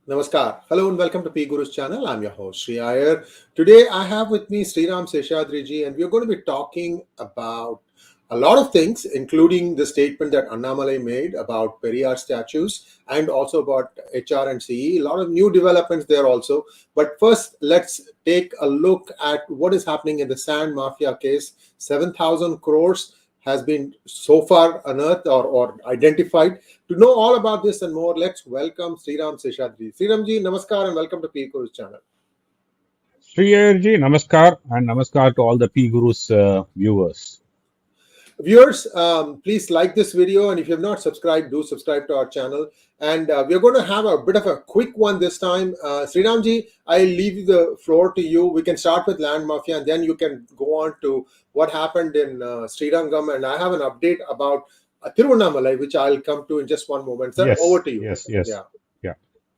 Namaskar. Hello and welcome to P Guru's channel. I'm your host Shri. Today I have with me Sriram Seshadri ji, and we are going to be talking about a lot of things, including the statement that Annamalai made about Periyar statues and also about HR and CE. A lot of new developments there also. But first, let's take a look at what is happening in the Sand Mafia case. 7,000 crores has been so far unearthed or identified. To know all about this and more, let's welcome Sriram Seshadri. Sriram ji, namaskar and welcome to P Guru's channel. Ji, namaskar and namaskar to all the P Guru's viewers. Viewers, please like this video, and if you have not subscribed, do subscribe to our channel. And we're going to have a bit of a quick one this time. Sriram ji, I'll leave the floor to you. We can start with Land Mafia, and then you can go on to what happened in Srirangam. And I have an update about Tiruvannamalai, which I'll come to in just one moment. Sir, over to you. Yes. Yeah.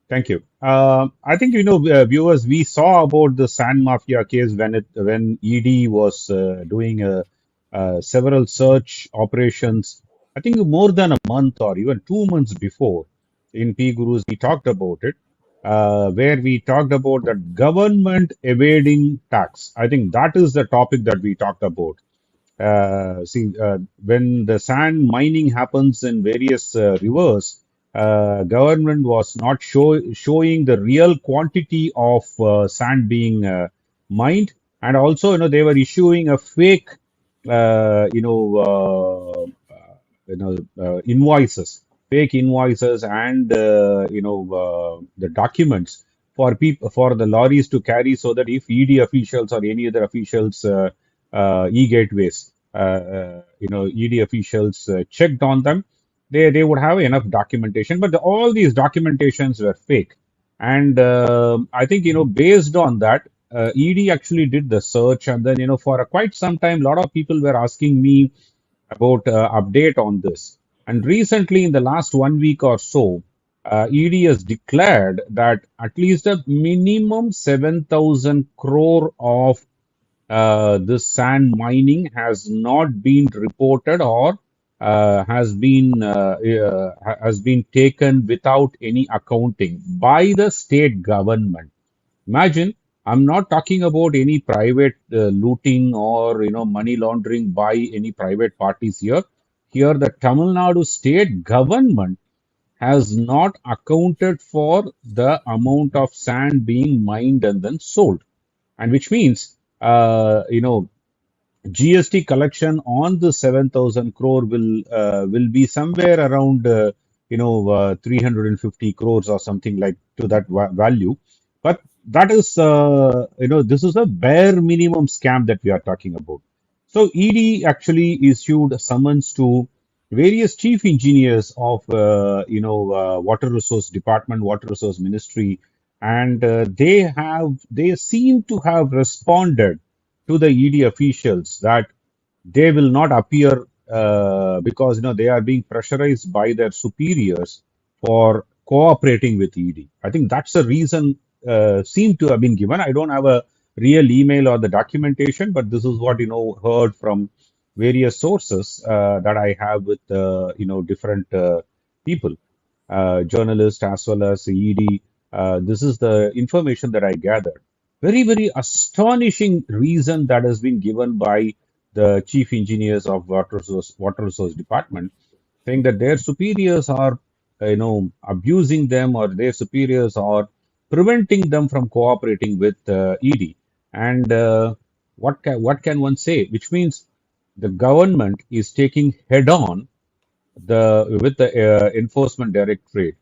Thank you. I think viewers, we saw about the Sand Mafia case when ED was doing several search operations. I think more than a month or even 2 months before in P Gurus we talked about it, where we talked about that government evading tax. I think that is the topic that we talked about. When the sand mining happens in various rivers, government was not showing the real quantity of sand being mined, and also they were issuing a fake fake invoices and the documents for people for the lorries to carry, so that if ED officials or any other officials e-gateways ED officials checked on them, they would have enough documentation, but all these documentations were fake. And I think based on that, ED actually did the search, and then for quite some time, a lot of people were asking me about update on this. And recently, in the last 1 week or so, ED has declared that at least a minimum 7,000 crore of this sand mining has not been reported or has been taken without any accounting by the state government. Imagine, I'm not talking about any private looting or money laundering by any private parties here. Here, the Tamil Nadu state government has not accounted for the amount of sand being mined and then sold, and which means GST collection on the 7,000 crore will be somewhere around 350 crores or something like to that value. But that is this is a bare minimum scam that we are talking about. So ED actually issued a summons to various chief engineers of water resource department, water resource ministry, and they seem to have responded to the ED officials that they will not appear because they are being pressurized by their superiors for cooperating with ED. I think that's the reason seemed to have been given. I don't have a real email or the documentation, but this is what heard from various sources that I have with different people, journalists as well as ED. This is the information that I gathered. Very, very astonishing reason that has been given by the chief engineers of water resource department, saying that their superiors are, abusing them, or their superiors are preventing them from cooperating with ED. And what can one say? Which means the government is taking head on with the enforcement directorate.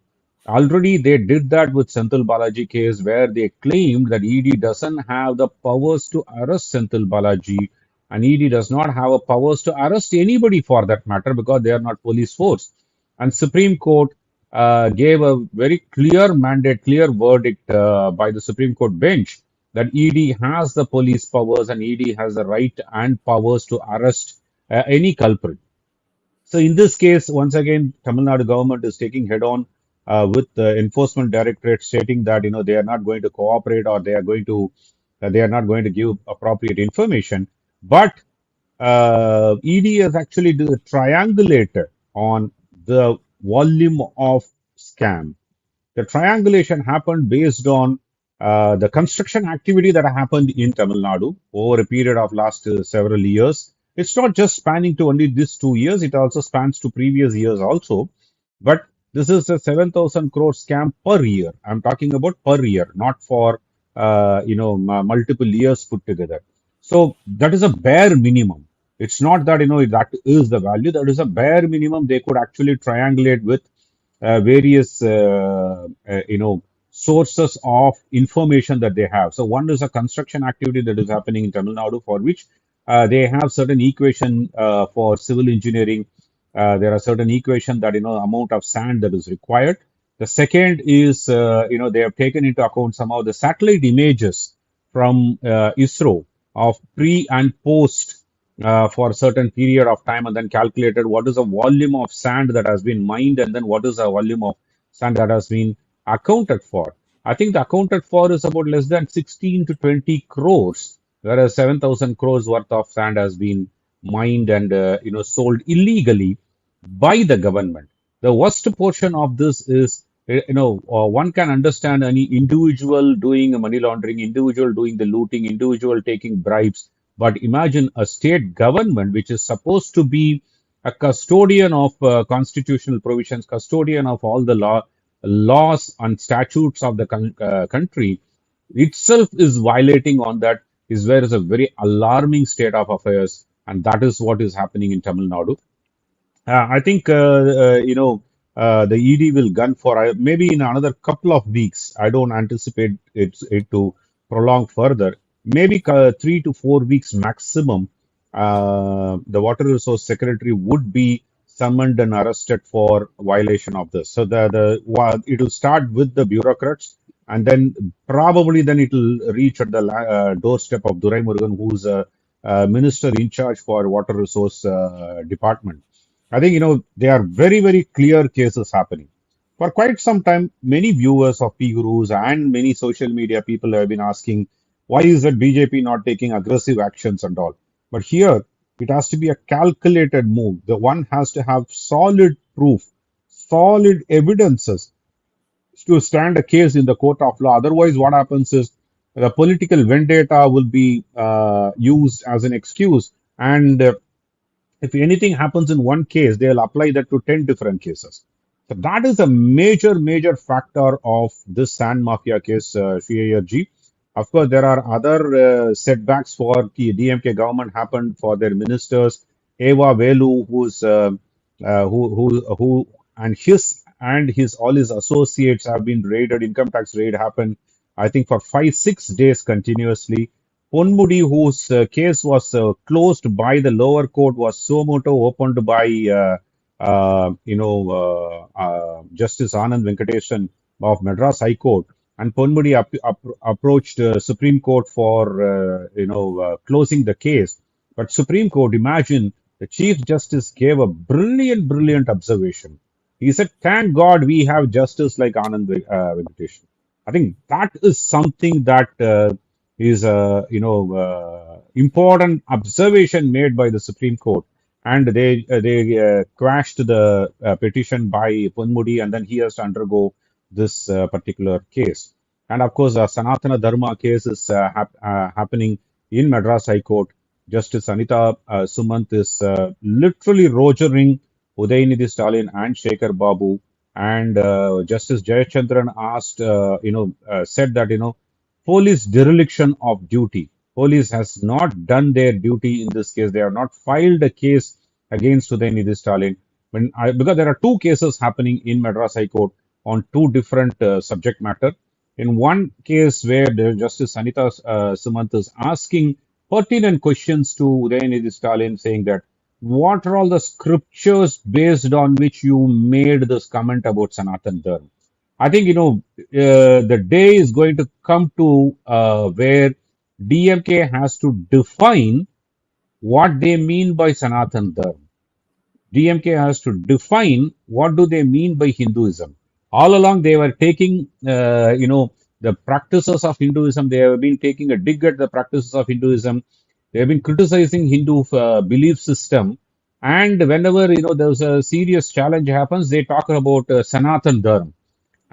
Already they did that with Senthil Balaji case, where they claimed that ED doesn't have the powers to arrest Senthil Balaji, and ED does not have a powers to arrest anybody for that matter, because they are not police force. And Supreme Court gave a very clear mandate, clear verdict by the Supreme Court bench that ED has the police powers and ED has the right and powers to arrest any culprit. So in this case, once again, Tamil Nadu government is taking head on with the enforcement directorate, stating that they are not going to cooperate, or they are not going to give appropriate information. But ED has actually triangulated on the volume of scam. The triangulation happened based on the construction activity that happened in Tamil Nadu over a period of last several years. It's not just spanning to only these 2 years; it also spans to previous years also. But this is a 7,000 crore scam per year. I'm talking about per year, not for multiple years put together. So that is a bare minimum. It's not that that is the value. That is a bare minimum they could actually triangulate with various sources of information that they have. So one is a construction activity that is happening in Tamil Nadu for which they have certain equation for civil engineering. There are certain equation that amount of sand that is required. The second is they have taken into account some of the satellite images from ISRO of pre and post for a certain period of time, and then calculated what is the volume of sand that has been mined, and then what is the volume of sand that has been accounted for. I think the accounted for is about less than 16 to 20 crores, whereas 7,000 crores worth of sand has been mined and sold illegally by the government. The worst portion of this is, one can understand any individual doing money laundering, individual doing the looting, individual taking bribes. But imagine a state government which is supposed to be a custodian of constitutional provisions, custodian of all the laws and statutes of the country, itself is violating on that is where is a very alarming state of affairs, and that is what is happening in Tamil Nadu. I think the ED will gun for maybe in another couple of weeks. I don't anticipate it to prolong further. Maybe 3 to 4 weeks maximum. The Water Resource Secretary would be summoned and arrested for violation of this. So it will start with the bureaucrats, and then probably then it will reach at the doorstep of Duraimurugan, who's a minister in charge for Water Resource Department. I think, there are very, very clear cases happening. For quite some time, many viewers of P Gurus and many social media people have been asking, why is that BJP not taking aggressive actions and all? But here, it has to be a calculated move. The one has to have solid proof, solid evidences to stand a case in the court of law. Otherwise, what happens is the political vendetta will be used as an excuse, and if anything happens in one case, they'll apply that to 10 different cases. So that is a major, major factor of this Sand Mafia case, Shri. Of course, there are other setbacks for the DMK government happened for their ministers. EVA Velu, who and his all his associates have been raided. Income tax raid happened, I think, for 5-6 days continuously. Ponmudi, whose case was closed by the lower court, was so moto opened by Justice Anand Venkateshan of Madras High Court, and Ponmudi approached Supreme Court for closing the case. But Supreme Court, imagine, the Chief Justice gave a brilliant, brilliant observation. He said, "Thank God we have justice like Anand Venkateshan." I think that is something that is a important observation made by the Supreme Court, and they quashed the petition by Ponmudi, and then he has to undergo this particular case. And of course, the Sanathana Dharma case is happening in Madras High Court. Justice Anita Sumant is literally rogering Udayanidhi Stalin and Sekarbabu, and Justice Jaya Chandran said that police dereliction of duty. Police has not done their duty in this case. They have not filed a case against Udayanidhi Stalin. Because there are two cases happening in Madras High Court on two different subject matter. In one case where Justice Anita Sumant is asking pertinent questions to Udayanidhi Stalin, saying that what are all the scriptures based on which you made this comment about Sanathana Dharma? I think, the day is going to come to where DMK has to define what they mean by Sanathana Dharma. DMK has to define what do they mean by Hinduism. All along they were taking, the practices of Hinduism. They have been taking a dig at the practices of Hinduism. They have been criticizing Hindu belief system. And whenever, there's a serious challenge happens, they talk about Sanatan Dharma.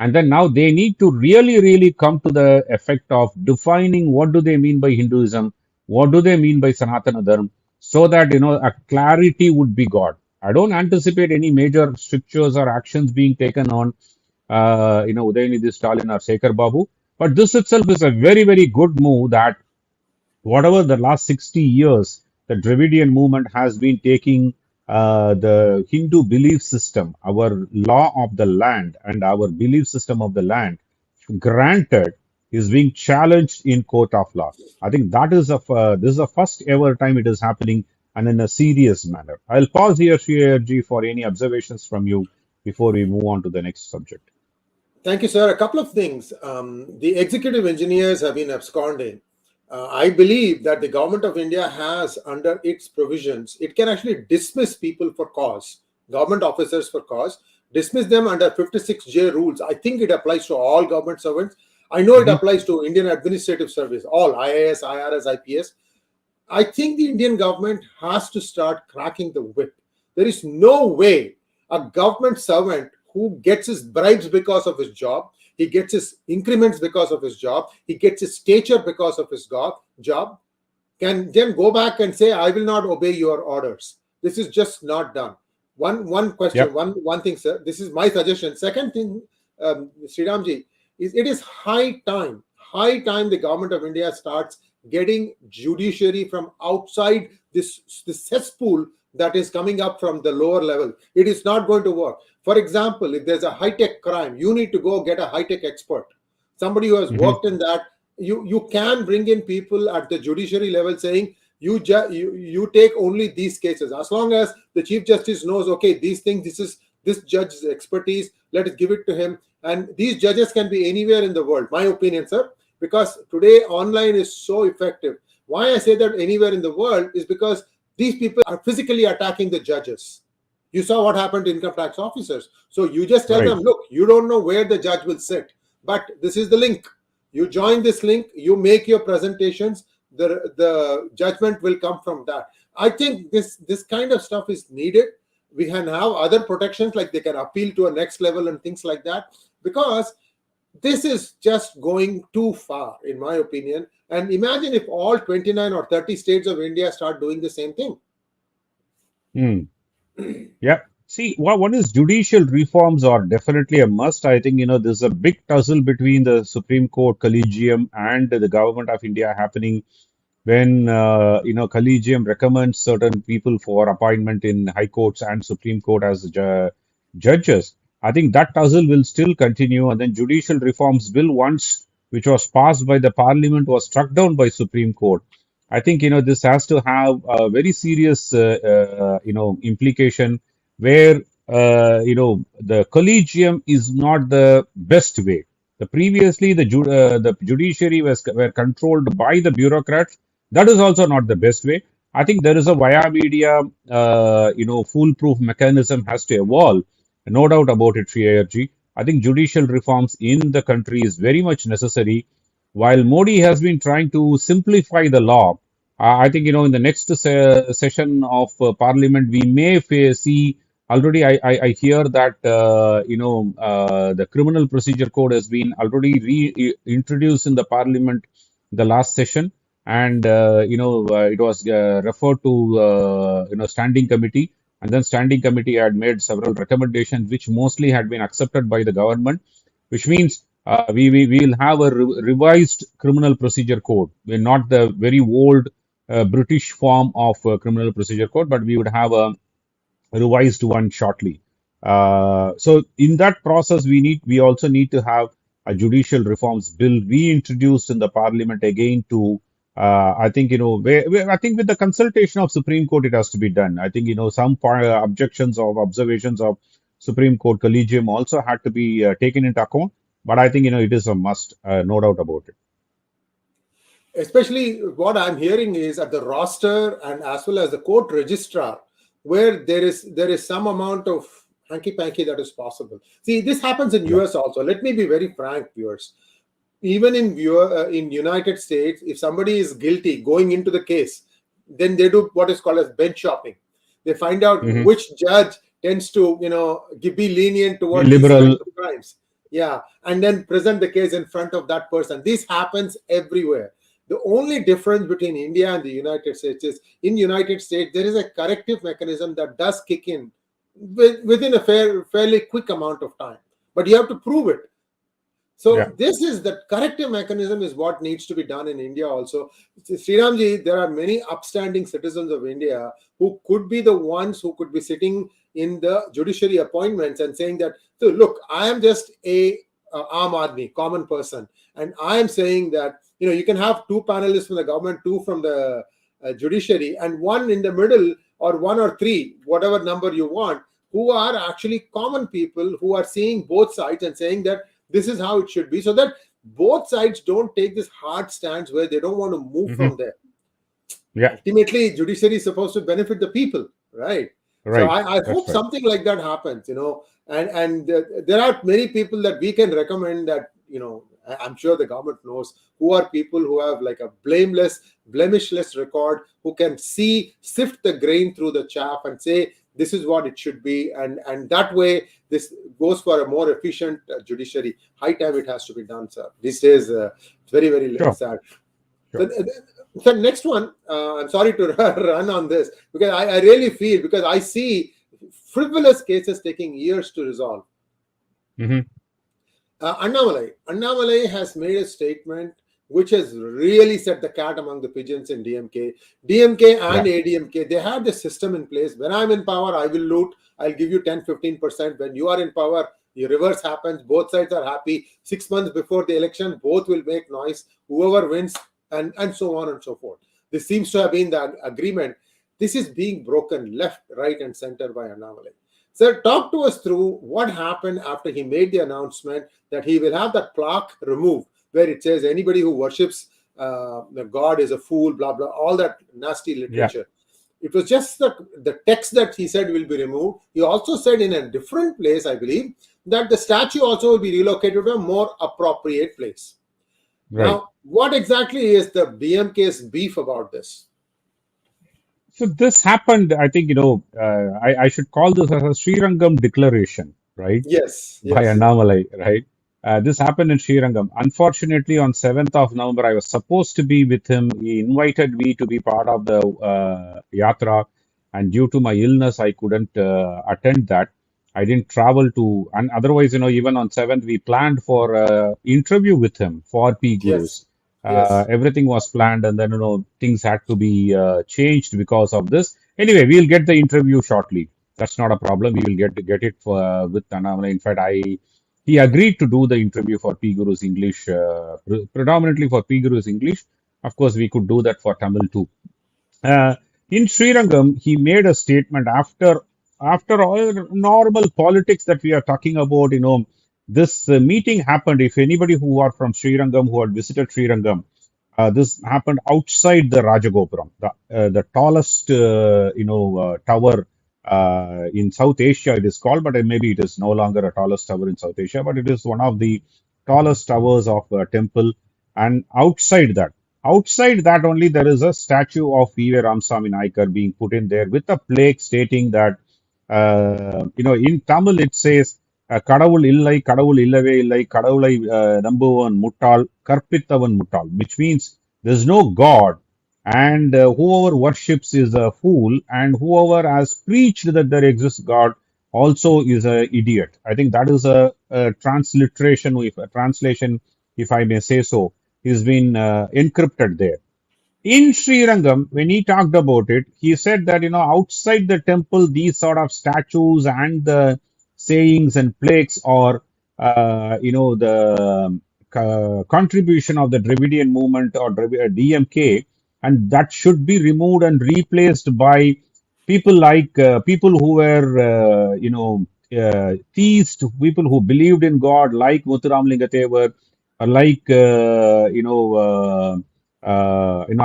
And then now they need to really come to the effect of defining what do they mean by Hinduism, what do they mean by Sanatana Dharma, so that a clarity would be got. I don't anticipate any major strictures or actions being taken on Udayanidhi Stalin or Sekarbabu, but this itself is a very good move that whatever the last 60 years, the Dravidian movement has been taking the Hindu belief system, our law of the land and our belief system of the land, granted, is being challenged in court of law. I think that is this is the first ever time it is happening and in a serious manner. I'll pause here, Sri, for any observations from you before we move on to the next subject. Thank you, sir. A couple of things. The executive engineers have been absconding. I believe that the government of India has, under its provisions, it can actually dismiss people for cause, government officers for cause, dismiss them under 56J rules. I think it applies to all government servants. I know it applies to Indian Administrative Service, all IAS, IRS, IPS. I think the Indian government has to start cracking the whip. There is no way a government servant who gets his bribes because of his job, he gets his increments because of his job, he gets his stature because of his job, can then go back and say, I will not obey your orders. This is just not done. One question, Yep. one thing, sir. This is my suggestion. Second thing, Sriramji, is it is high time the government of India starts getting judiciary from outside this cesspool that is coming up from the lower level. It is not going to work. For example, if there's a high-tech crime, you need to go get a high-tech expert, somebody who has worked in that. You can bring in people at the judiciary level saying, you take only these cases. As long as the Chief Justice knows, okay, these things, this is this judge's expertise, let us give it to him. And these judges can be anywhere in the world, my opinion, sir, because today online is so effective. Why I say that anywhere in the world is because these people are physically attacking the judges. You saw what happened to income tax officers. So you just tell them, look, you don't know where the judge will sit, but this is the link. You join this link, you make your presentations, the judgment will come from that. I think this kind of stuff is needed. We can have other protections, like they can appeal to a next level and things like that, because this is just going too far, in my opinion. And imagine if all 29 or 30 states of India start doing the same thing. Yeah. See, what is judicial reforms are definitely a must. I think, there's a big tussle between the Supreme Court, Collegium, and the government of India happening when, Collegium recommends certain people for appointment in High Courts and Supreme Court as judges. I think that tussle will still continue. And then judicial reforms bill once, which was passed by the Parliament, was struck down by Supreme Court. I think, this has to have a very serious, implication where, the collegium is not the best way. Previously, the judiciary were controlled by the bureaucrats. That is also not the best way. I think there is a via media, foolproof mechanism has to evolve. No doubt about it, Sri. I think judicial reforms in the country is very much necessary. While Modi has been trying to simplify the law, I think, in the next session of Parliament, we may see already. I hear that, the Criminal Procedure Code has been already reintroduced in the Parliament the last session. And, it was referred to, standing committee. And then standing committee had made several recommendations, which mostly had been accepted by the government, which means we will have a revised criminal procedure code. We're not the very old British form of criminal procedure code, but we would have a revised one shortly. So in that process, we also need to have a judicial reforms bill reintroduced in the Parliament again to. I think, I think with the consultation of Supreme Court, it has to be done. I think, some objections or observations of Supreme Court Collegium also had to be taken into account. But I think, it is a must, no doubt about it. Especially what I'm hearing is at the roster and as well as the court registrar, where there is some amount of hanky-panky that is possible. See, this happens in US also. Let me be very frank, viewers. Even in United States, if somebody is guilty going into the case, then they do what is called as bench shopping. They find out which judge tends to, be lenient towards liberal crimes. Yeah, and then present the case in front of that person. This happens everywhere. The only difference between India and the United States is in United States there is a corrective mechanism that does kick in within a fairly quick amount of time, but you have to prove it. Yeah. So this is the corrective mechanism is what needs to be done in India also. Sriramji, there are many upstanding citizens of India who could be the ones who could be sitting in the judiciary appointments and saying that, so look, I am just a Aam Aadmi, common person, and I am saying that you can have two panelists from the government, two from the judiciary, and one in the middle, or one or three, whatever number you want, who are actually common people who are seeing both sides and saying that this is how it should be, so that both sides don't take this hard stance where they don't want to move Hmm. from there. Yeah. Ultimately, judiciary is supposed to benefit the people, right? So Right. I That's hope right. something like that happens, and there are many people that we can recommend that, I'm sure the government knows who are people who have like a blemishless record, who can sift the grain through the chaff and say, this is what it should be. And that way, this goes for a more efficient judiciary. High time it has to be done, sir. These days, it's very, very Sure. sad. Sure. The next one, I'm sorry to run on this because I really feel, because I see frivolous cases taking years to resolve. Hmm. Annamalai has made a statement which has really set the cat among the pigeons in DMK. DMK and Yeah. ADMK, they have the system in place. When I'm in power, I will loot. I'll give you 10-15%. When you are in power, the reverse happens. Both sides are happy. 6 months before the election, both will make noise. Whoever wins, and so on and so forth. This seems to have been the agreement. This is being broken left, right, and center by Annamalai. Sir, talk to us through what happened after he made the announcement that he will have that plaque removed where it says anybody who worships the God is a fool, blah, blah, all that nasty Yeah. literature. It was just the text that he said will be removed. He also said in a different place, I believe, that the statue also will be relocated to a more appropriate place. Right. Now, what exactly is the BMK's beef about this? So this happened, I think, I should call this as a Srirangam Declaration, right? Yes, By yes, Annamalai, right? This happened in Shrirangam. Unfortunately, on 7th of November, I was supposed to be with him. He invited me to be part of the yatra, and due to my illness, I couldn't attend that. I didn't travel to, and otherwise, even on 7th, we planned for interview with him for P yes, Gurus. yes, Everything was planned, and then things had to be changed because of this. Anyway, we'll get the interview shortly. That's not a problem. We will get it with Annamalai. In fact, he agreed to do the interview for P Guru's English, predominantly for P Guru's English. Of course, we could do that for Tamil too. Uh, in Srirangam, he made a statement after all normal politics that we are talking about. This meeting happened. If anybody who are from Srirangam who had visited Srirangam, this happened outside the Rajagopuram, the tallest tower in South Asia. It is called, but maybe it is no longer a tallest tower in South Asia, but it is one of the tallest towers of temple. And outside that only there is a statue of E.V. Ramsamy Naikar being put in there with a plaque stating that, in Tamil it says, கடவுள் இல்லை கடவுள் இல்லவே இல்லை கடவுளை நம்புவன் முட்டாள் கற்பித்தவன் முட்டாள், which means there's no God, and whoever worships is a fool, and whoever has preached that there exists God also is a idiot. I think that is a transliteration, a translation, if I may say so, is been encrypted there. In Srirangam, when he talked about it, he said that, outside the temple, these sort of statues and the sayings and plaques or, the contribution of the Dravidian movement or DMK, and that should be removed and replaced by people like people who were, theist, people who believed in God, like Muthuramalingatavar, or like,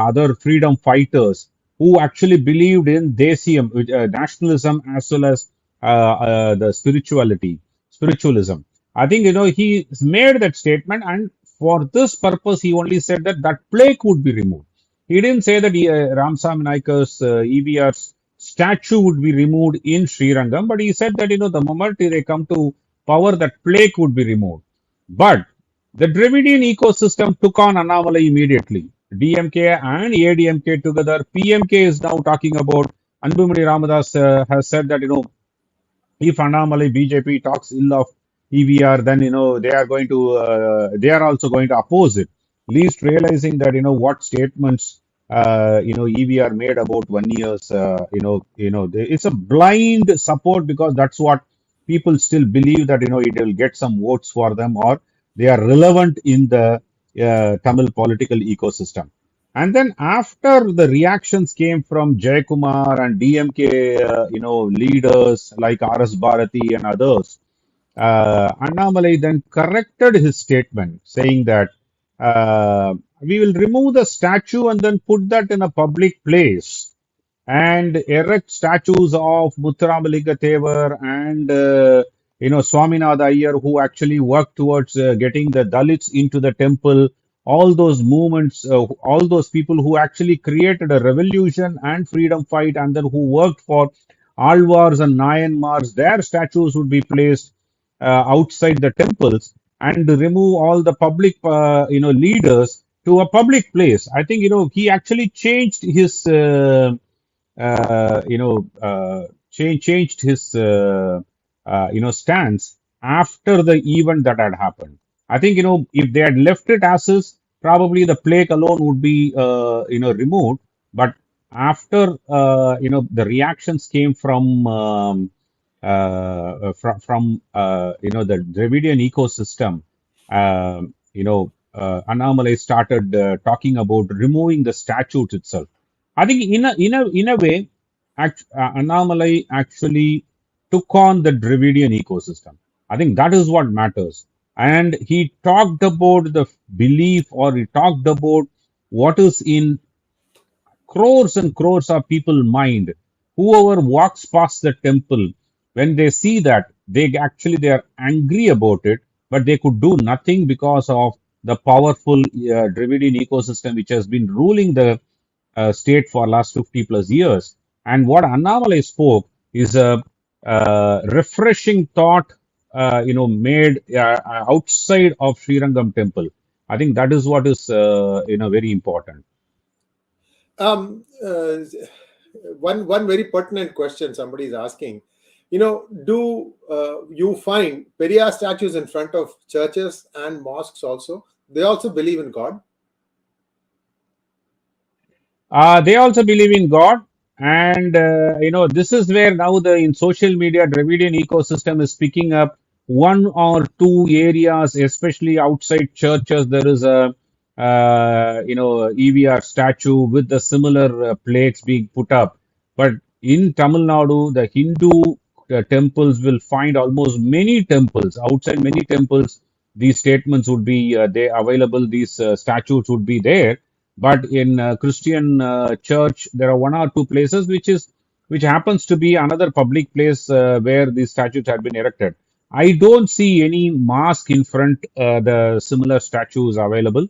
other freedom fighters who actually believed in Desiyam, nationalism, as well as the spiritualism. I think, he made that statement, and for this purpose, he only said that that plaque would be removed. He didn't say that Ramsam Naikar's EVR's statue would be removed in Srirangam, but he said that, the moment they come to power, that plaque would be removed. But the Dravidian ecosystem took on Annamalai immediately. DMK and ADMK together. PMK is now talking about. Anbumani Ramadas has said that if Annamalai BJP talks ill of EVR, then they are going to they are also going to oppose it. Least realizing that what statements EVR made about 1 year's it's a blind support because that's what people still believe that it will get some votes for them or they are relevant in the Tamil political ecosystem. And then after the reactions came from Jayakumar and DMK, leaders like R.S. Bharati and others, Annamalai then corrected his statement, saying that we will remove the statue and then put that in a public place and erect statues of Muthuramalika Thevar and Swaminatha Iyer, who actually worked towards getting the Dalits into the temple. All those movements, all those people who actually created a revolution and freedom fight, and then who worked for Alvars and Nayanmars, their statues would be placed outside the temples and remove all the public, leaders to a public place. I think he actually changed his changed his stance after the event that had happened. I think if they had left it as is, probably the plague alone would be removed. But after the reactions came from the Dravidian ecosystem, Annamalai started talking about removing the statute itself. I think in a way, Annamalai actually took on the Dravidian ecosystem. I think that is what matters. And he talked about the belief, or he talked about what is in crores and crores of people mind. Whoever walks past the temple, when they see that, they are angry about it, but they could do nothing because of the powerful Dravidian ecosystem which has been ruling the state for last 50 plus years. And what Annamalai spoke is a refreshing thought, made outside of Srirangam temple. I think that is what is, very important. Um, uh, one very pertinent question somebody is asking. Do you find Periyar statues in front of churches and mosques also? They also believe in God. They also believe in God, and this is where now the in social media Dravidian ecosystem is picking up one or two areas, especially outside churches. There is a EVR statue with the similar plates being put up, but in Tamil Nadu, the Hindu temples will find almost many temples outside many temples. These statements would be they available. These statues would be there, but in Christian church, there are one or two places which happens to be another public place where these statues had been erected. I don't see any mosque in front the similar statues available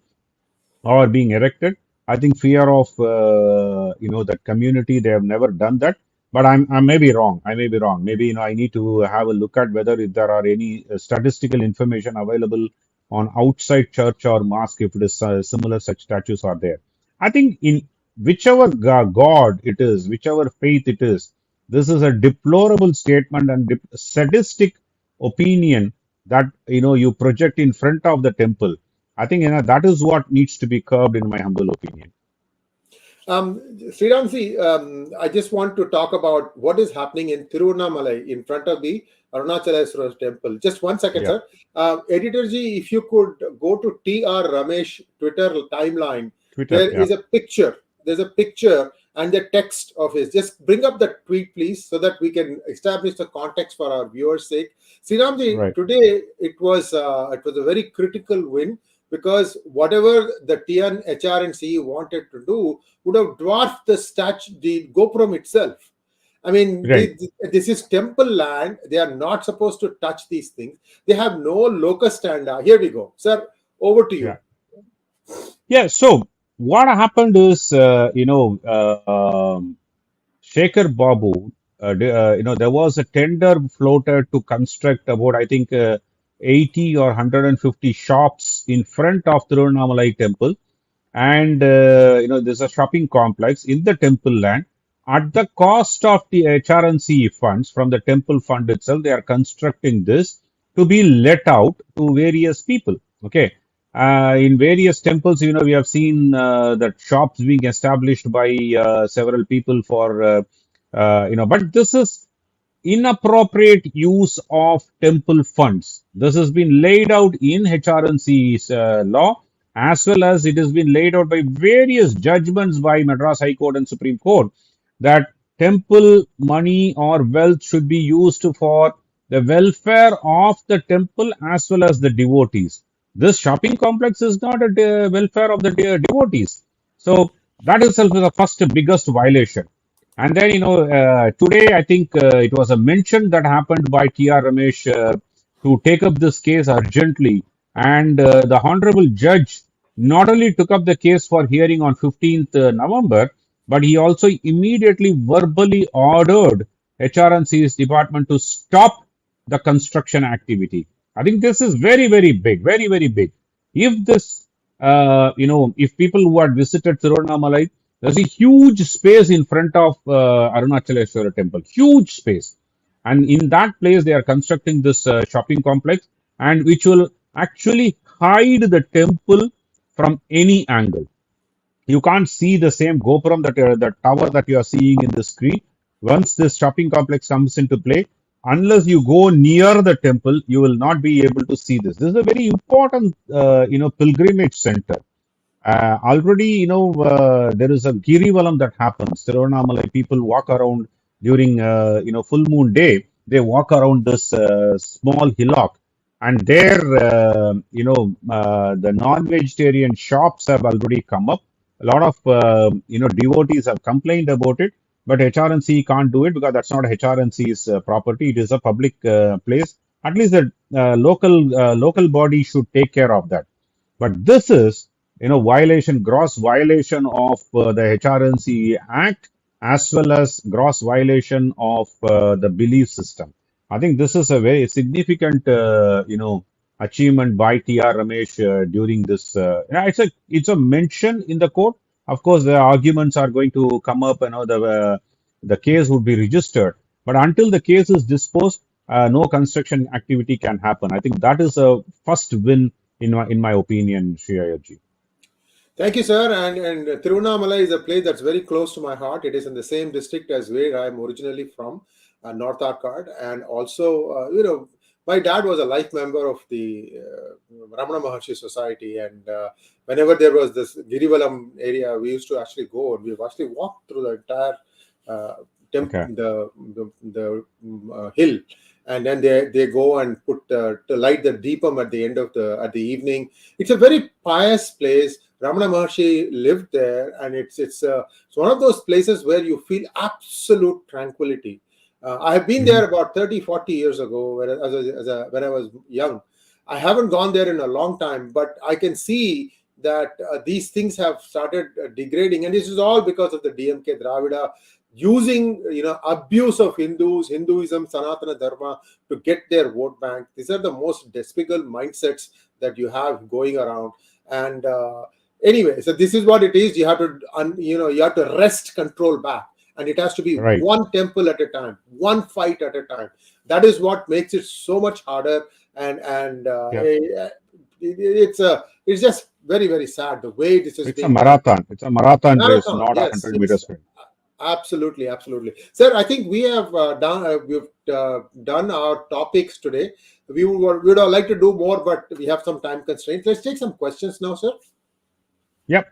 or being erected. I think fear of that community, they have never done that. But I may be wrong. I may be wrong. Maybe I need to have a look at whether if there are any statistical information available on outside church or mosque if it is similar such statues are there. I think in whichever God it is, whichever faith it is, this is a deplorable statement and sadistic opinion that you project in front of the temple. I think that is what needs to be curbed, in my humble opinion. Sriramji, I just want to talk about what is happening in Tiruvannamalai in front of the Arunachaleswara temple. Just 1 second, Yeah, sir. Editor Ji, if you could go to TR Ramesh Twitter timeline, Twitter. there Yeah, is a picture. There's a picture and the text of his. Just bring up the tweet, please, so that we can establish the context for our viewers' sake. Sriramji, right. today it was a very critical win because whatever the TN, HR, and CE wanted to do would have dwarfed the GoPro itself. I mean, Right. this is temple land. They are not supposed to touch these things. They have no locus standa. Here we go, sir. Over to Yeah. you. Yeah. So what happened is, Shekhar Babu, there was a tender floated to construct about, I think, 80 or 150 shops in front of Tiruvannamalai temple, and there's a shopping complex in the temple land. At the cost of the HRNC funds from the temple fund itself, they are constructing this to be let out to various people. Okay, in various temples, we have seen that shops being established by several people for but this is inappropriate use of temple funds. This has been laid out in HRNC's law, as well as it has been laid out by various judgments by Madras High Court and Supreme Court, that temple money or wealth should be used for the welfare of the temple as well as the devotees. This shopping complex is not a welfare of the devotees. So that itself is the first biggest violation. And then, today I think it was a mention that happened by TR Ramesh to take up this case urgently. And the Honorable Judge not only took up the case for hearing on 15th November, but he also immediately verbally ordered HRNC's department to stop the construction activity. I think this is very, very big, very, very big. If this, if people who had visited Tiruvannamalai, there's a huge space in front of Arunachaleswara temple, huge space. And in that place, they are constructing this shopping complex, and which will actually hide the temple from any angle. You can't see the same GoPro, the tower that you are seeing in the screen. Once this shopping complex comes into play, unless you go near the temple, you will not be able to see this. This is a very important, pilgrimage center. Already, there is a Girivalam that happens. Tiruvannamalai people walk around during, full moon day. They walk around this small hillock, and there, the non-vegetarian shops have already come up. A lot of, devotees have complained about it, but HRNC can't do it because that's not HRNC's property. It is a public place. At least the local body should take care of that. But this is, gross violation of the HRNC Act, as well as gross violation of the belief system. I think this is a very significant, achievement by TR Ramesh during this. It's a mention in the court. Of course, the arguments are going to come up. The case would be registered, but until the case is disposed, no construction activity can happen. I think that is a first win in my opinion, Shri Ayodhya. Thank you, sir. And Tiruvannamalai is a place that's very close to my heart. It is in the same district as where I am originally from, North Arcot. And also, my dad was a life member of the Ramana Maharshi Society. And whenever there was this Girivalam area, we used to actually go and we've actually walked through the entire Okay. the hill. And then they go and put to light the deepam at the end of at the evening. It's a very pious place. Ramana Maharshi lived there, and it's one of those places where you feel absolute tranquility. I have been there about 30, 40 years ago, when I was young. I haven't gone there in a long time, but I can see that these things have started degrading, and this is all because of the DMK Dravida using abuse of Hinduism, Sanathana Dharma to get their vote bank. These are the most despicable mindsets that you have going around. And anyway, so this is what it is. You have to you have to wrest control back, and it has to be Right. one temple at a time, one fight at a time. That is what makes it so much harder. And Yeah. it's just very, very sad the way this is It's a being done. marathon. It's a marathon race, Marathon, not a yes, 100-meter sprint. absolutely, absolutely, sir. I think we have done our topics today. We would like to do more, but we have some time constraints. Let's take some questions now, sir. Yep.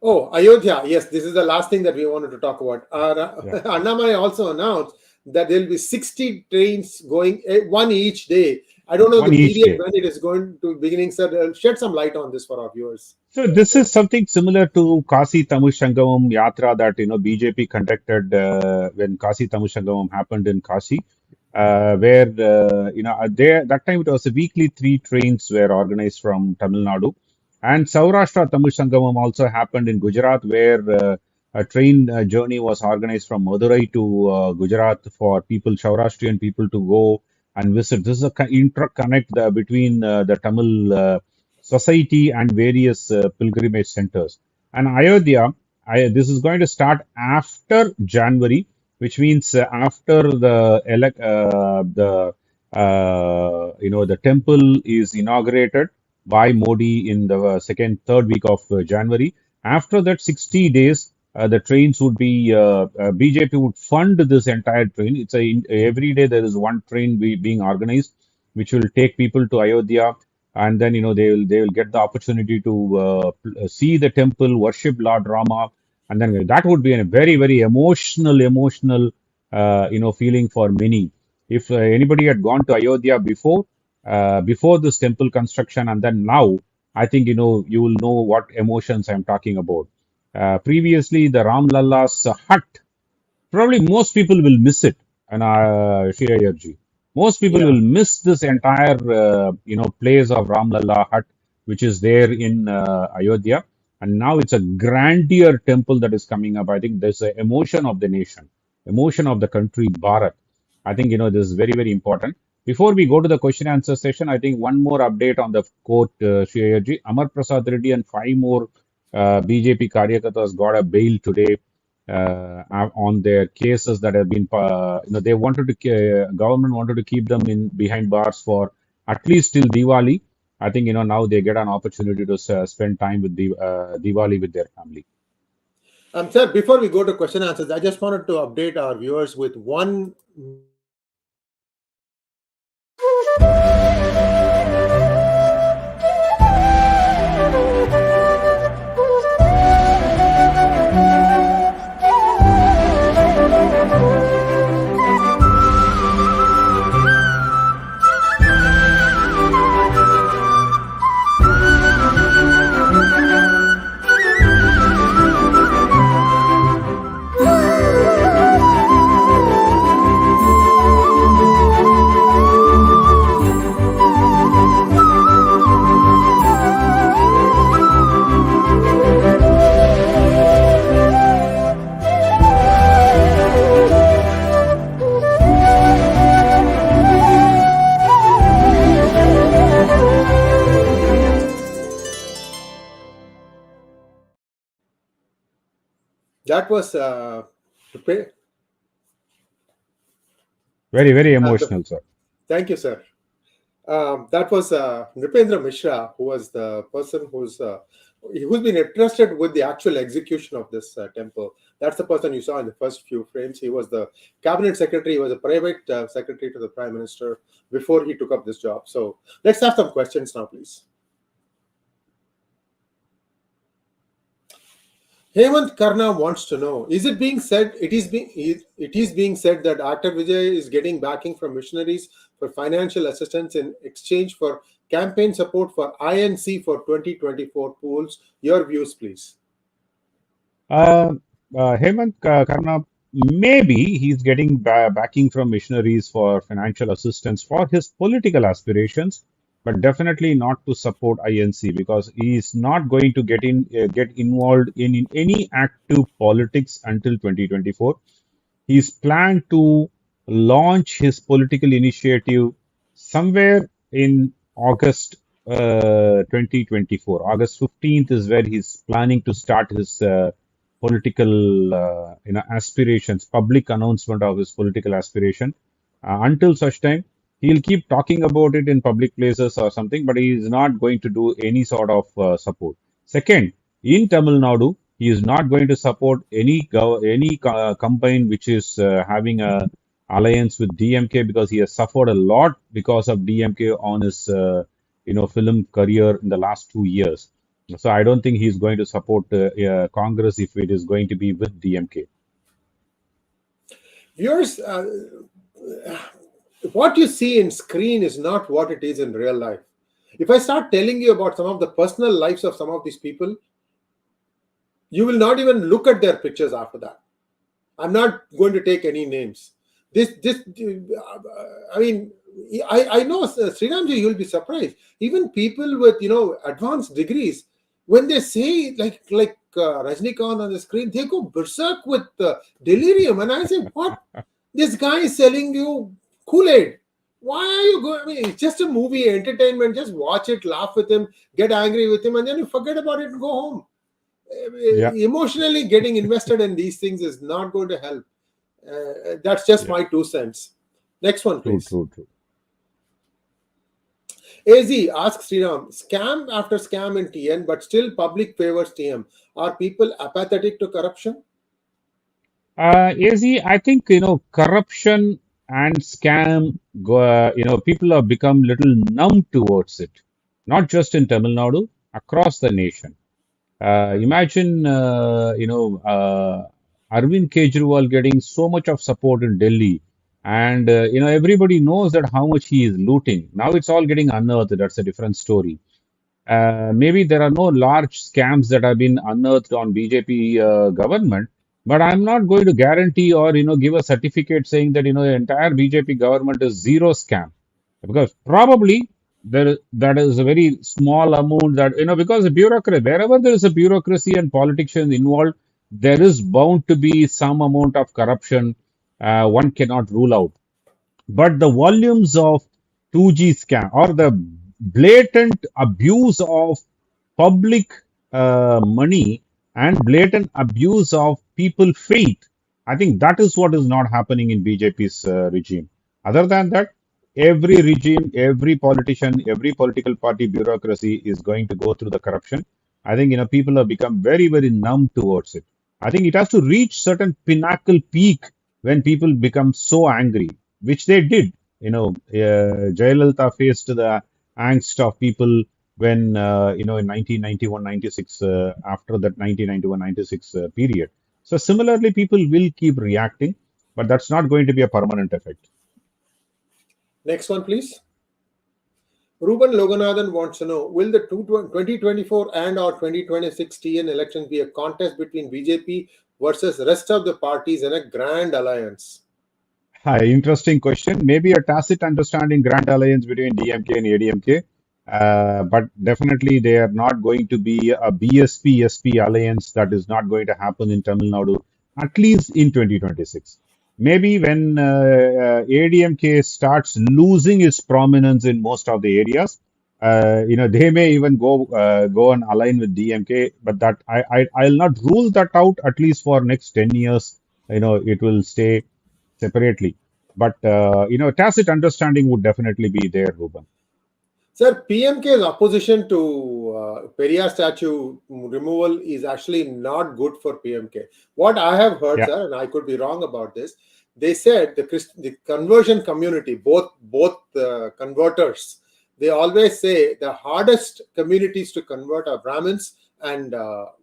Oh, Ayodhya. Yes, this is the last thing that we wanted to talk about. Yeah. Annamalai also announced that there will be 60 trains going, one each day. I don't know One the each period day. when it is going to beginning, sir. Shed some light on this for our viewers. So this is something similar to Kasi Tamil Sangamam Yatra that BJP conducted when Kasi Tamil Sangamam happened in Kasi, where there that time it was a weekly 3 trains were organized from Tamil Nadu, and Saurashtra Tamil Sangamam also happened in Gujarat, where a train journey was organized from Madurai to Gujarat for people, Saurashtrian people, to go and visit. This is a interconnect between the Tamil society and various pilgrimage centers. And Ayodhya, this is going to start after January, which means after the temple is inaugurated by Modi in the third week of January. After that 60 days, the trains would be BJP would fund this entire train. Every day there is one train being organized, which will take people to Ayodhya, and then they will get the opportunity to see the temple, worship Lord Rama, and then that would be a very very emotional feeling for many. If anybody had gone to Ayodhya before this temple construction and then now, I think you will know what emotions I'm talking about. Previously, the Ram Lalla's hut, probably most people will miss it, and Shri. Most people Yeah. will miss this entire place of Ram Lalla hut, which is there in Ayodhya, and now it's a grandeur temple that is coming up. I think there's an emotion of the nation, emotion of the country, Bharat. I think this is very very important. Before we go to the question answer session, I think one more update on the court, Shri. Amar Prasad Reddy and five more BJP Karyakatas got a bail today on their cases that have been, they wanted to, government wanted to keep them in behind bars for at least till Diwali. I think, now they get an opportunity to spend time with the Diwali with their family. Sir, before we go to question answers, I just wanted to update our viewers with one. That was Very, very emotional, sir. thank you, sir. That was Nripendra Mishra, who was the person who's been entrusted with the actual execution of this temple. That's the person you saw in the first few frames. He was the cabinet secretary. He was a private secretary to the prime minister before he took up this job. So let's have some questions now, please. Hemant Karna wants to know: is it being said? It is being said that Actor Vijay is getting backing from missionaries for financial assistance in exchange for campaign support for INC for 2024 polls. Your views, please. Hemant Karna, maybe he's getting backing from missionaries for financial assistance for his political aspirations, but definitely not to support INC because he is not going to get involved in any active politics until 2024. He's planned to launch his political initiative somewhere in August 2024. August 15th is where he's planning to start his political aspirations, public announcement of his political aspiration. Until such time, he'll keep talking about it in public places or something, but he is not going to do any sort of support. Second, in Tamil Nadu, he is not going to support any campaign which is having a alliance with DMK because he has suffered a lot because of DMK on his film career in the last 2 years. So I don't think he's going to support Congress if it is going to be with DMK. Viewers, what you see in screen is not what it is in real life. If I start telling you about some of the personal lives of some of these people, you will not even look at their pictures after that. I'm not going to take any names. I mean, I know, Sriramji, you'll be surprised. Even people with, advanced degrees, when they say like Rajnikant on the screen, they go berserk with delirium. And I say, what? This guy is selling you Kool-Aid. Why are you going? I mean, it's just a movie, entertainment. Just watch it, laugh with him, get angry with him, and then you forget about it and go home. Yeah, Emotionally getting invested in these things is not going to help. That's just yeah, my 2 cents. Next one, true, please. true, true. AZ asks Sriram, scam after scam in TN, but still public favors TM. Are people apathetic to corruption? AZ, I think, corruption and scam, people have become little numb towards it, not just in Tamil Nadu, across the nation. Imagine, Arvind Kejriwal getting so much of support in Delhi, and everybody knows that how much he is looting. Now it's all getting unearthed. That's a different story. Maybe there are no large scams that have been unearthed on BJP government, but I'm not going to guarantee or give a certificate saying that the entire BJP government is zero scam, because probably that is a very small amount that because the bureaucracy, wherever there is a bureaucracy and politicians involved, there is bound to be some amount of corruption. One cannot rule out. But the volumes of 2G scam or the blatant abuse of public money and blatant abuse of people faith, I think that is what is not happening in BJP's regime. Other than that, every regime, every politician, every political party bureaucracy is going to go through the corruption. I think people have become very, very numb towards it. I think it has to reach certain pinnacle peak when people become so angry, which they did. Jayalalitha faced the angst of people when, in 1991-96, after that 1991-96 period. So similarly, people will keep reacting, but that's not going to be a permanent effect. Next one, please. Ruben Loganathan wants to know, will the 2024 and or 2026 TN election be a contest between BJP versus rest of the parties in a grand alliance? Hi, interesting question. Maybe a tacit understanding grand alliance between DMK and ADMK, but definitely they are not going to be a BSP-SP alliance. That is not going to happen in Tamil Nadu, at least in 2026. Maybe when ADMK starts losing its prominence in most of the areas, they may even go and align with DMK. But that I'll not rule that out. At least for next 10 years, it will stay separately. But tacit understanding would definitely be there, Ruben. Sir, PMK's opposition to Periyar statue removal is actually not good for PMK. What I have heard, Yeah, sir, and I could be wrong about this, they said the conversion community, both converters, they always say the hardest communities to convert are Brahmins and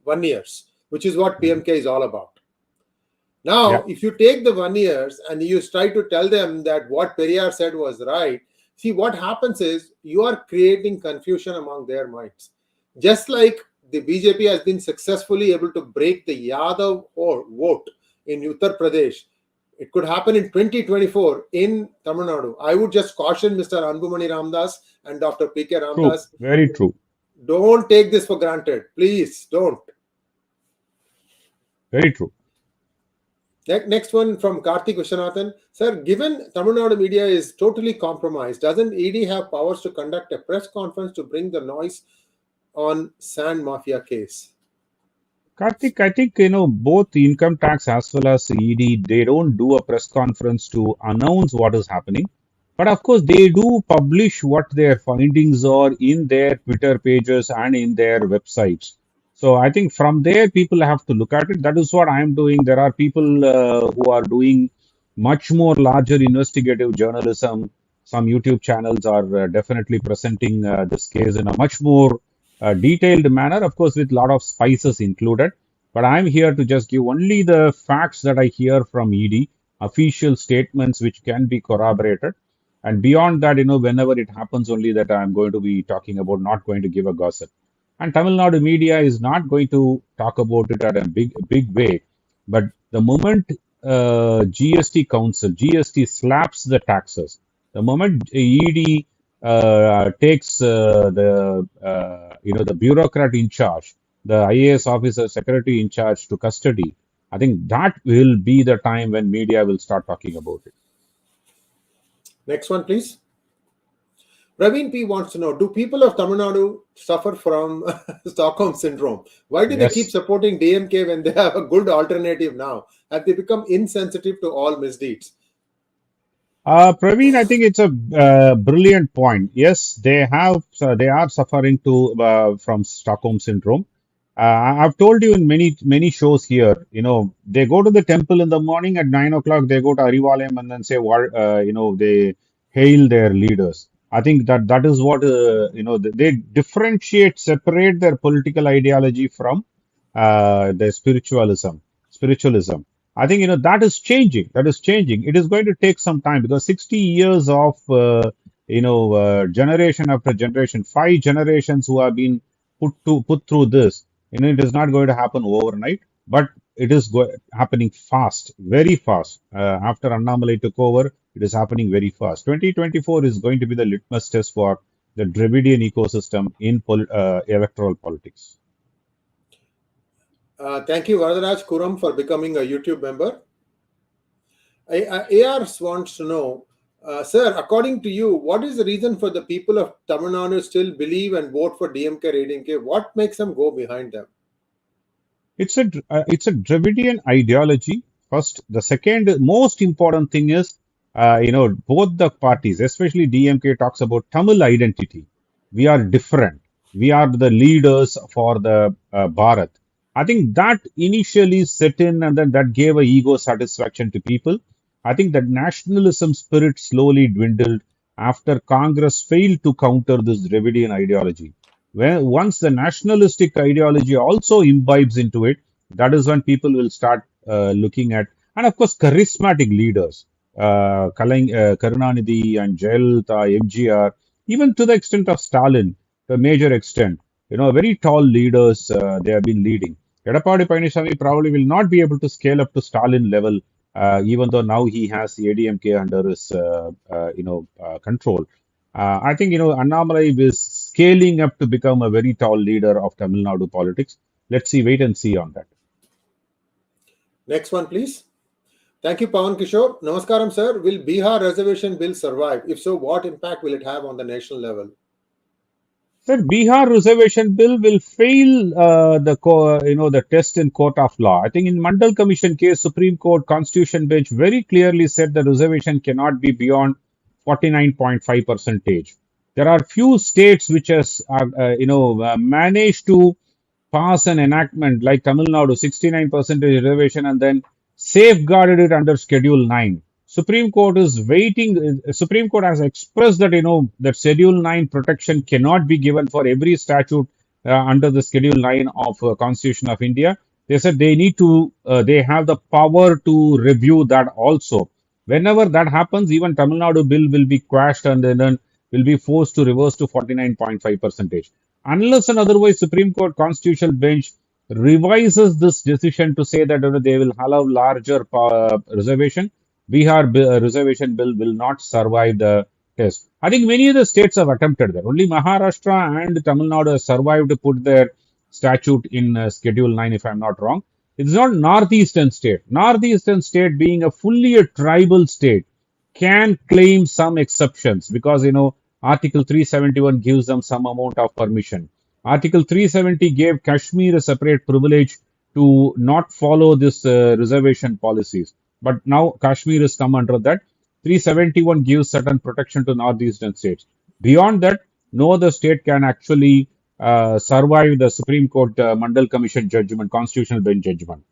Vaniyars, which is what PMK is all about. yeah, Now, if you take the 1 years and you try to tell them that what Periyar said was right, see what happens is you are creating confusion among their minds. Just like the BJP has been successfully able to break the Yadav vote in Uttar Pradesh, it could happen in 2024 in Tamil Nadu. I would just caution Mr. Anbumani Ramdas and Dr. P.K. true, Ramdas, very true, don't take this for granted. Please don't. very true. Next one from Karthik Viswanathan. Sir, given Tamil Nadu media is totally compromised, doesn't ED have powers to conduct a press conference to bring the noise on Sand Mafia case? Karthik, I think both income tax as well as ED, they don't do a press conference to announce what is happening. But of course, they do publish what their findings are in their Twitter pages and in their websites. So I think from there, people have to look at it. That is what I'm doing. There are people who are doing much more larger investigative journalism. Some YouTube channels are definitely presenting this case in a much more detailed manner, of course, with a lot of spices included. But I'm here to just give only the facts that I hear from ED, official statements which can be corroborated. And beyond that, whenever it happens, only that I'm going to be talking about, not going to give a gossip. And Tamil Nadu media is not going to talk about it at a big way. But the moment GST Council, GST slaps the taxes, the moment ED takes the bureaucrat in charge, the IAS officer, secretary in charge to custody, I think that will be the time when media will start talking about it. Next one, please. Raveen P wants to know, do people of Tamil Nadu suffer from Stockholm syndrome? Why do they keep Yes. supporting DMK when they have a good alternative now? Have they become insensitive to all misdeeds? Praveen, I think it's a brilliant point. Yes, they are suffering from Stockholm syndrome. I've told you in many shows here. They go to the temple in the morning at 9 o'clock. They go to Arivalayam and then say, they hail their leaders. I think that is what they differentiate, separate their political ideology from their spiritualism. I think that is changing. That is changing. It is going to take some time because 60 years of generation after generation, 5 generations who have been put through this. It is not going to happen overnight, but it is happening fast, very fast. After Annamalai took over, it is happening very fast. 2024 is going to be the litmus test for the Dravidian ecosystem in electoral politics. Thank you, Varadaraj Kuram, for becoming a YouTube member. ARs wants to know, sir, according to you, what is the reason for the people of Tamil Nadu still believe and vote for DMK, ADMK? What makes them go behind them? It's a Dravidian ideology. First, the second most important thing is, both the parties, especially DMK, talks about Tamil identity. We are different. We are the leaders for the Bharat. I think that initially set in, and then that gave a ego satisfaction to people. I think that nationalism spirit slowly dwindled after Congress failed to counter this Dravidian ideology. Once the nationalistic ideology also imbibes into it, that is when people will start looking at, and of course, charismatic leaders, Karunanidhi and Jayalalitha, MGR, even to the extent of Stalin, to a major extent, very tall leaders they have been leading. Edappadi Palaniswamy probably will not be able to scale up to Stalin level, even though now he has the ADMK under his, control. I think, Annamalai is scaling up to become a very tall leader of Tamil Nadu politics. Let's see, wait and see on that. Next one, please. Thank you, Pawan Kishore. Namaskaram, sir. Will Bihar reservation bill survive? If so, what impact will it have on the national level? Sir, Bihar reservation bill will fail the test in court of law. I think in Mandal Commission case, Supreme Court Constitution bench very clearly said the reservation cannot be beyond 49.5 percentage. There are few states which has managed to pass an enactment like Tamil Nadu 69% reservation and then safeguarded it under Schedule 9. Supreme Court is waiting. Supreme Court has expressed that that Schedule 9 protection cannot be given for every statute under the Schedule 9 of Constitution of India. They said they need to. They have the power to review that also. Whenever that happens, even Tamil Nadu bill will be quashed and then will be forced to reverse to 49.5 percentage. Unless and otherwise, Supreme Court Constitutional Bench revises this decision to say that they will allow larger reservation. Bihar reservation bill will not survive the test. I think many of the states have attempted that. Only Maharashtra and Tamil Nadu have survived to put their statute in Schedule 9, if I'm not wrong. It's not Northeastern state. Northeastern state being a fully a tribal state can claim some exceptions because, Article 371 gives them some amount of permission. Article 370 gave Kashmir a separate privilege to not follow this reservation policies. But now Kashmir has come under that. 371 gives certain protection to northeastern states. Beyond that, no other state can actually survive the Supreme Court Mandal Commission judgment, constitutional bench judgment.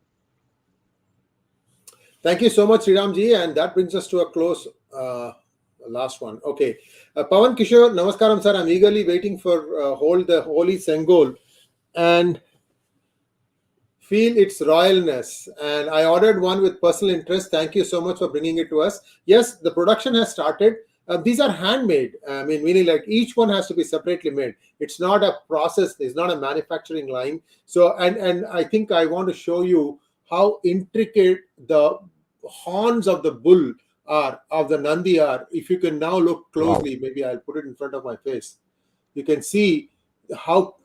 Thank you so much, Sriramji, and that brings us to a close. Last one. Okay. Pawan Kishore, Namaskaram, sir. I'm eagerly waiting for hold the holy Sengol and feel its royalness. And I ordered one with personal interest. Thank you so much for bringing it to us. Yes, the production has started. These are handmade. I mean, meaning like each one has to be separately made. It's not a process. It's not a manufacturing line. So, and I think I want to show you how intricate the horns of the bull are, of the Nandi are. If you can now look closely, maybe I'll put it in front of my face. You can see how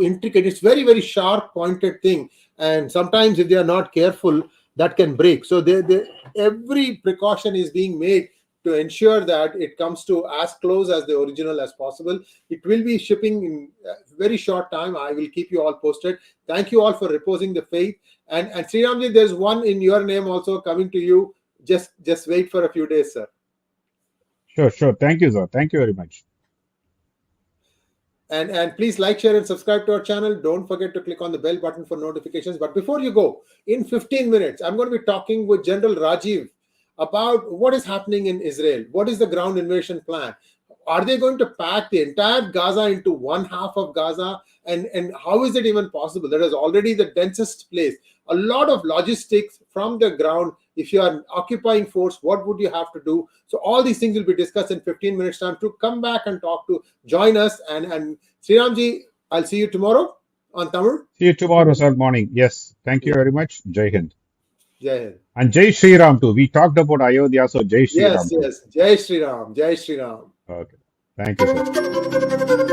intricate. It's very sharp pointed thing, and sometimes if they are not careful, that can break. So every precaution is being made to ensure that it comes to as close as the original as possible. It will be shipping in a very short time. I will keep you all posted. Thank you all for reposing the faith. And Sriramji, there's one in your name also coming to you. Just wait for a few days, sir. Sure. Thank you, sir. Thank you very much. And please like, share, and subscribe to our channel. Don't forget to click on the bell button for notifications. But before you go, in 15 minutes, I'm going to be talking with General Rajiv about what is happening in Israel. What is the ground invasion plan? Are they going to pack the entire Gaza into one half of Gaza? And how is it even possible? That is already the densest place. A lot of logistics from the ground. If you are an occupying force, what would you have to do? So all these things will be discussed in 15 minutes time. To come back and join us. And Sriramji, I'll see you tomorrow on Tamil. See you tomorrow, sir, morning. Yes. Thank you very much. Jai Hind. Jai Hind. And Jaishriram too. We talked about Ayodhya, so Jaishriram too. Yes. Jaishriram. Okay. Thank you, sir.